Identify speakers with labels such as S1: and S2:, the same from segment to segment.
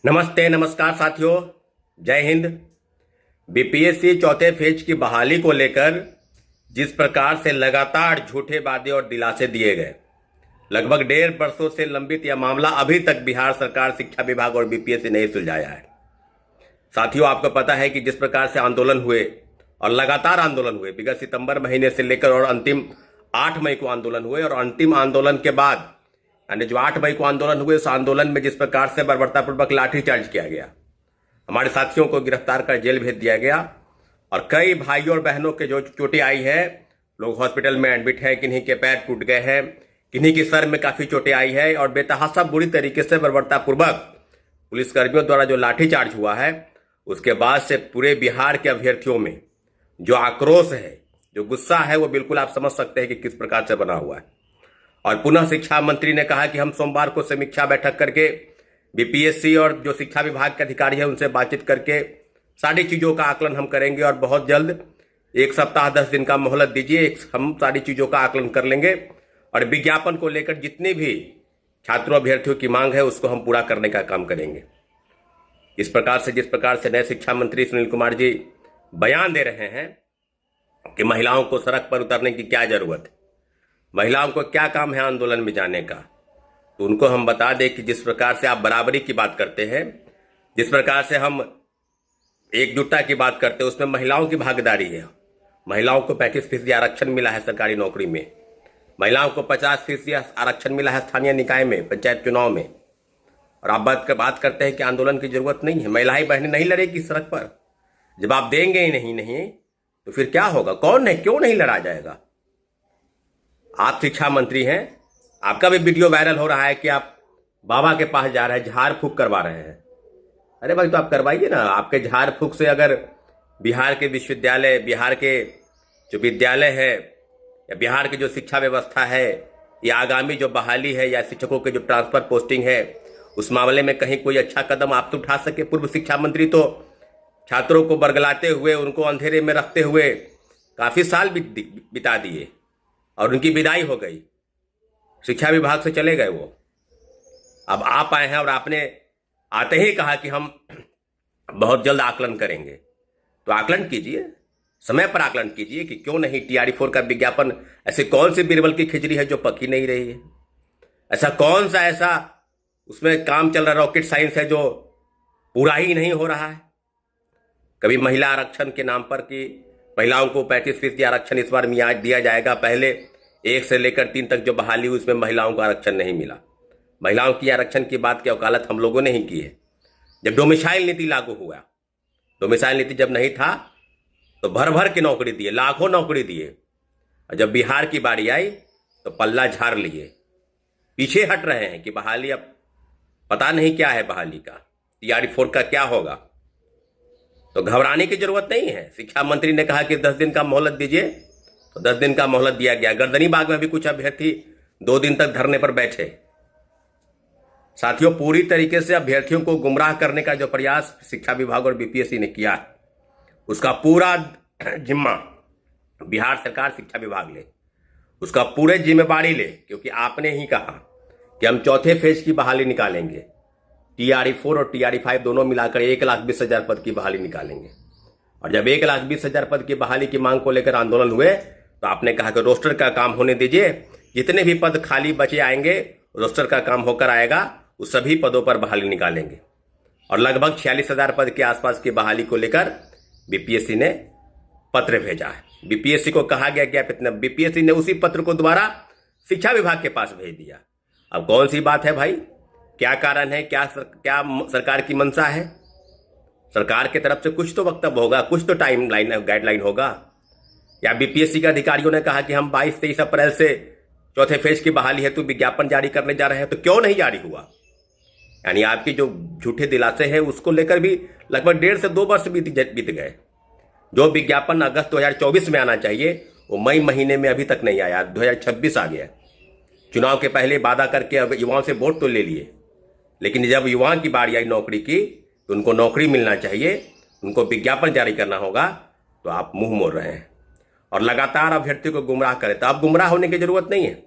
S1: नमस्ते नमस्कार साथियों, जय हिंद। बीपीएससी चौथे फेज की बहाली को लेकर जिस प्रकार से लगातार झूठे वादे और दिलासे दिए गए, लगभग 1.5 वर्षों से लंबित यह मामला अभी तक बिहार सरकार, शिक्षा विभाग और बीपीएससी नहीं सुलझाया है। साथियों, आपको पता है कि जिस प्रकार से आंदोलन हुए और लगातार आंदोलन हुए, विगत सितंबर महीने से लेकर और अंतिम 8 मई को आंदोलन हुए, और अंतिम आंदोलन के बाद यानी जो 8 मई को आंदोलन हुए, उस आंदोलन में जिस प्रकार से बर्बरतापूर्वक लाठीचार्ज किया गया, हमारे साथियों को गिरफ्तार कर जेल भेज दिया गया और कई भाइयों और बहनों के जो चोटें आई है, लोग हॉस्पिटल में एडमिट है, किन्हीं के पैर टूट गए हैं, किन्हीं की सर में काफी चोटें आई है, और बेतहाशा बुरी तरीके से बर्बरतापूर्वक पुलिसकर्मियों द्वारा जो लाठीचार्ज हुआ है, उसके बाद से पूरे बिहार के अभ्यर्थियों में जो आक्रोश है, जो गुस्सा है, वो बिल्कुल आप समझ सकते हैं कि किस प्रकार से बना हुआ है। और पुनः शिक्षा मंत्री ने कहा कि हम सोमवार को समीक्षा बैठक करके बीपीएससी और जो शिक्षा विभाग के अधिकारी हैं उनसे बातचीत करके सारी चीज़ों का आकलन हम करेंगे और बहुत जल्द 1 सप्ताह 10 दिन का मोहलत दीजिए, हम सारी चीज़ों का आकलन कर लेंगे और विज्ञापन को लेकर जितनी भी छात्रों अभ्यर्थियों की मांग है उसको हम पूरा करने का काम करेंगे। इस प्रकार से जिस प्रकार से नए शिक्षा मंत्री सुनील कुमार जी बयान दे रहे हैं कि महिलाओं को सड़क पर उतरने की क्या जरूरत है, महिलाओं को क्या काम है आंदोलन में जाने का, तो उनको हम बता दें कि जिस प्रकार से आप बराबरी की बात करते हैं, जिस प्रकार से हम एकजुटता की बात करते हैं, उसमें महिलाओं की भागीदारी है। महिलाओं को 35% आरक्षण मिला है सरकारी नौकरी में, महिलाओं को 50% आरक्षण मिला है स्थानीय निकाय में, पंचायत चुनाव में, और आप बात करते हैं कि आंदोलन की जरूरत नहीं है, महिलाएं बहनें नहीं लड़ेगी सड़क पर। जब आप देंगे ही नहीं तो फिर क्या होगा? कौन है, क्यों नहीं लड़ा जाएगा? आप शिक्षा मंत्री हैं, आपका भी वीडियो वायरल हो रहा है कि आप बाबा के पास जा रहे हैं, झाड़ फूक करवा रहे हैं। अरे भाई, तो आप करवाइए ना। आपके झाड़ फूक से अगर बिहार के विश्वविद्यालय, बिहार के जो विद्यालय है या बिहार की जो शिक्षा व्यवस्था है या आगामी जो बहाली है या शिक्षकों के जो ट्रांसफर पोस्टिंग है, उस मामले में कहीं कोई अच्छा कदम आप तो उठा सके। पूर्व शिक्षा मंत्री तो छात्रों को बरगलाते हुए, उनको अंधेरे में रखते हुए काफ़ी साल बिता दिए और उनकी विदाई हो गई, शिक्षा विभाग से चले गए वो। अब आप आए हैं और आपने आते ही कहा कि हम बहुत जल्द आकलन करेंगे। तो आकलन कीजिए, समय पर आकलन कीजिए कि क्यों नहीं TRE-4 का विज्ञापन, ऐसे कौन सी बीरबल की खिचड़ी है जो पकी नहीं रही है? ऐसा कौन सा ऐसा उसमें काम चल रहा रॉकेट साइंस है जो पूरा ही नहीं हो रहा है? कभी महिला आरक्षण के नाम पर कि महिलाओं को 35% आरक्षण इस बार दिया जाएगा, पहले 1 से लेकर 3 तक जो बहाली हुई उसमें महिलाओं को आरक्षण नहीं मिला। महिलाओं की आरक्षण की बात की वकालत हम लोगों ने ही की है। जब डोमिसाइल नीति लागू हुआ, डोमिसाइल नीति जब नहीं था तो भर भर की नौकरी दिए, लाखों नौकरी दिए, और जब बिहार की बारी आई तो पल्ला झाड़ लिए, पीछे हट रहे हैं कि बहाली अब पता नहीं क्या है, बहाली का TRE-4 का क्या होगा। तो घबराने की जरूरत नहीं है। शिक्षा मंत्री ने कहा कि 10 दिन का मोहलत दीजिए, तो 10 दिन का मोहलत दिया गया। गर्दनीबाग में भी कुछ अभ्यर्थी 2 दिन तक धरने पर बैठे। साथियों, पूरी तरीके से अभ्यर्थियों को गुमराह करने का जो प्रयास शिक्षा विभाग और बीपीएससी ने किया है, उसका पूरा जिम्मा बिहार सरकार, शिक्षा विभाग ले, उसका पूरे जिम्मेवारी ले, क्योंकि आपने ही कहा कि हम चौथे फेज की बहाली निकालेंगे। TRE-4 और TRE-5 दोनों मिलाकर 1,20,000 पद की बहाली निकालेंगे। और जब 1,20,000 पद की बहाली की मांग को लेकर आंदोलन हुए तो आपने कहा कि रोस्टर का काम होने दीजिए, जितने भी पद खाली बचे आएंगे रोस्टर का काम होकर आएगा, उस सभी पदों पर बहाली निकालेंगे। और लगभग 46,000 पद के आसपास की बहाली को लेकर बीपीएससी ने पत्र भेजा है। बीपीएससी को कहा गया कि आप इतना, बीपीएससी ने उसी पत्र को दोबारा शिक्षा विभाग के पास भेज दिया। अब कौन सी बात है भाई? क्या कारण है? क्या सरकार की मंशा है? सरकार की तरफ से कुछ तो वक्तव्य होगा, कुछ तो टाइम लाइन, गाइडलाइन होगा। या बीपीएससी के अधिकारियों ने कहा कि हम 22-23 अप्रैल से चौथे फेज की बहाली हेतु विज्ञापन जारी करने जा रहे हैं, तो क्यों नहीं जारी हुआ? यानी आपकी जो झूठे दिलासे हैं उसको लेकर भी लगभग 1.5 से 2 वर्ष बीत गए। जो विज्ञापन अगस्त 2024 में आना चाहिए वो मई महीने में अभी तक नहीं आया, 2026 आ गया। चुनाव के पहले वादा करके अब युवाओं से वोट तो ले लिए, लेकिन जब युवाओं की बारी आई नौकरी की तो उनको नौकरी मिलना चाहिए, उनको विज्ञापन जारी करना होगा, तो आप मुंह मोड़ रहे हैं और लगातार अभ्यर्थी को गुमराह करें। तो आप गुमराह होने की जरूरत नहीं है।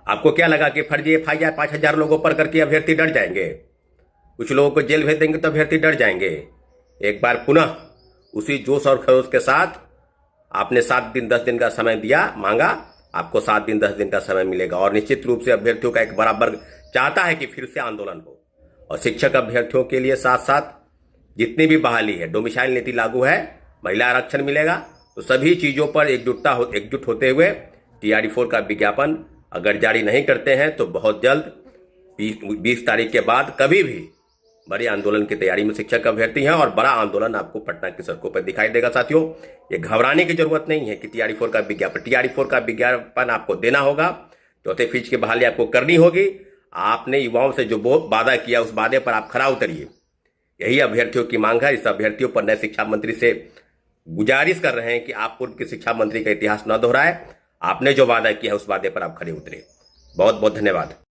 S1: आपको क्या लगा कि फर्जी FIR 5,000 लोगों पर करके अभ्यर्थी डर जाएंगे? कुछ लोगों को जेल भेज देंगे तो अभ्यर्थी डर जाएंगे। एक बार पुनः उसी जोश और खरोश के साथ आपने 7 दिन 10 दिन का समय दिया, मांगा, आपको 7 दिन 10 दिन का समय मिलेगा। और निश्चित रूप से अभ्यर्थियों का एक बड़ा वर्ग चाहता है कि फिर से आंदोलन हो। और शिक्षक अभ्यर्थियों के लिए साथ साथ जितनी भी बहाली है, डोमिसाइल नीति लागू है, महिला आरक्षण मिलेगा, तो सभी चीजों पर एकजुट होते हुए TRD4 का विज्ञापन अगर जारी नहीं करते हैं तो बहुत जल्द 20 तारीख के बाद कभी भी बड़े आंदोलन की तैयारी में शिक्षक अभ्यर्थी हैं और बड़ा आंदोलन आपको पटना की सड़कों पर दिखाई देगा। साथियों, ये घबराने की जरूरत नहीं है कि TRD4 का विज्ञापन आपको देना होगा। चौथे फेज की बहाली आपको करनी होगी। आपने युवाओं से जो वादा किया उस वादे पर आप खरा उतरिए। यही अभ्यर्थियों की मांग है। इस अभ्यर्थियों पर नए शिक्षा मंत्री से गुजारिश कर रहे हैं कि आप पूर्व के शिक्षा मंत्री का इतिहास न दोहराए। आपने जो वादा किया है उस वादे पर आप खरे उतरे। बहुत बहुत धन्यवाद।